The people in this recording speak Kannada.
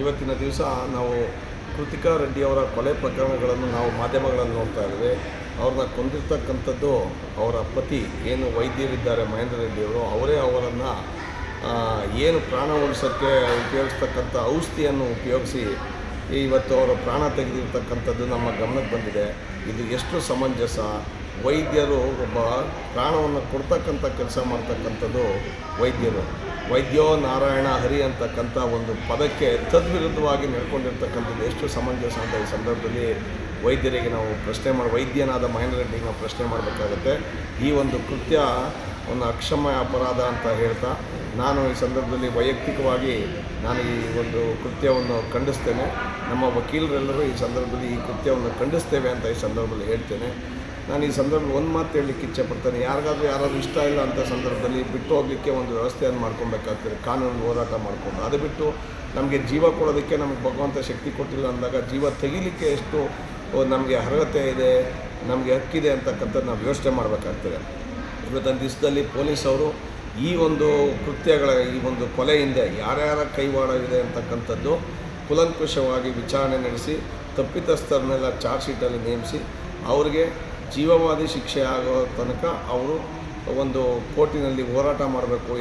ಇವತ್ತಿನ ದಿವಸ ನಾವು ಕೃತಿಕಾ ರೆಡ್ಡಿಯವರ ಕೊಲೆ ಪ್ರಕರಣಗಳನ್ನು ನಾವು ಮಾಧ್ಯಮಗಳಲ್ಲಿ ನೋಡ್ತಾ ಇದ್ದೀವಿ. ಅವ್ರನ್ನ ಕೊಂದಿರ್ತಕ್ಕಂಥದ್ದು ಅವರ ಪತಿ ಏನು ವೈದ್ಯರಿದ್ದಾರೆ ಮಹೇಂದ್ರ ರೆಡ್ಡಿಯವರು, ಅವರೇ ಅವರನ್ನು ಏನು ಪ್ರಾಣ ಉಳಿಸೋಕ್ಕೆ ಉಪಯೋಗಿಸ್ತಕ್ಕಂಥ ಔಷಧಿಯನ್ನು ಉಪಯೋಗಿಸಿ ಇವತ್ತು ಅವರ ಪ್ರಾಣ ತೆಗೆದಿರ್ತಕ್ಕಂಥದ್ದು ನಮ್ಮ ಗಮನಕ್ಕೆ ಬಂದಿದೆ. ಇದು ಎಷ್ಟು ಸಮಂಜಸ? ವೈದ್ಯರು ಒಬ್ಬ ಪ್ರಾಣವನ್ನು ಕೊಡ್ತಕ್ಕಂಥ ಕೆಲಸ ಮಾಡ್ತಕ್ಕಂಥದ್ದು ವೈದ್ಯೋ ನಾರಾಯಣ ಹರಿ ಅಂತಕ್ಕಂಥ ಒಂದು ಪದಕ್ಕೆ ತದ್ವಿರುದ್ಧವಾಗಿ ನಡ್ಕೊಂಡಿರ್ತಕ್ಕಂಥದ್ದು ಎಷ್ಟು ಸಮಂಜಸ ಅಂತ ಈ ಸಂದರ್ಭದಲ್ಲಿ ವೈದ್ಯರಿಗೆ ನಾವು ವೈದ್ಯನಾದ ಮಹೇಂದ್ರ ರೆಡ್ಡಿಗೆ ನಾವು ಪ್ರಶ್ನೆ ಮಾಡಬೇಕಾಗತ್ತೆ. ಈ ಒಂದು ಕೃತ್ಯ ಒಂದು ಅಕ್ಷಮ್ಯ ಅಪರಾಧ ಅಂತ ಹೇಳ್ತಾ ನಾನು ಈ ಸಂದರ್ಭದಲ್ಲಿ ವೈಯಕ್ತಿಕವಾಗಿ ನಾನು ಈ ಒಂದು ಕೃತ್ಯವನ್ನು ಖಂಡಿಸ್ತೇನೆ. ನಮ್ಮ ವಕೀಲರೆಲ್ಲರೂ ಈ ಸಂದರ್ಭದಲ್ಲಿ ಈ ಕೃತ್ಯವನ್ನು ಖಂಡಿಸ್ತೇವೆ ಅಂತ ಈ ಸಂದರ್ಭದಲ್ಲಿ ಹೇಳ್ತೇನೆ. ನಾನು ಈ ಸಂದರ್ಭದಲ್ಲಿ ಒಂದು ಮಾತು ಹೇಳಲಿಕ್ಕೆ ಇಚ್ಛೆಪಡ್ತೇನೆ. ಯಾರಾದರೂ ಇಷ್ಟ ಇಲ್ಲ ಅಂತ ಸಂದರ್ಭದಲ್ಲಿ ಬಿಟ್ಟು ಹೋಗಲಿಕ್ಕೆ ಒಂದು ವ್ಯವಸ್ಥೆಯನ್ನು ಮಾಡ್ಕೊಬೇಕಾಗ್ತದೆ, ಕಾನೂನು ಹೋರಾಟ ಮಾಡಿಕೊಂಡು. ಅದು ಬಿಟ್ಟು ನಮಗೆ ಜೀವ ಕೊಡೋದಕ್ಕೆ ನಮಗೆ ಭಗವಂತ ಶಕ್ತಿ ಕೊಟ್ಟಿಲ್ಲ ಅಂದಾಗ ಜೀವ ತೆಗಿಲಿಕ್ಕೆ ಎಷ್ಟು ನಮಗೆ ಅರ್ಹತೆ ಇದೆ, ನಮಗೆ ಹಕ್ಕಿದೆ ಅಂತಕ್ಕಂಥದ್ದು ನಾವು ಯೋಚನೆ ಮಾಡಬೇಕಾಗ್ತದೆ. ಇವತ್ತಿನ ದಿವಸದಲ್ಲಿ ಪೊಲೀಸವರು ಈ ಒಂದು ಈ ಒಂದು ಕೊಲೆ ಹಿಂದೆ ಯಾರ್ಯಾರ ಕೈವಾಡವಿದೆ ಅಂತಕ್ಕಂಥದ್ದು ಕೂಲಂಕುಷವಾಗಿ ವಿಚಾರಣೆ ನಡೆಸಿ ತಪ್ಪಿತಸ್ಥರನ್ನೆಲ್ಲ ಚಾರ್ಜ್ ಶೀಟಲ್ಲಿ ನೇಮಿಸಿ ಅವರಿಗೆ ಜೀವಾವಧಿ ಶಿಕ್ಷೆ ಆಗೋ ತನಕ ಅವರು ಒಂದು ಕೋರ್ಟಿನಲ್ಲಿ ಹೋರಾಟ ಮಾಡಬೇಕು.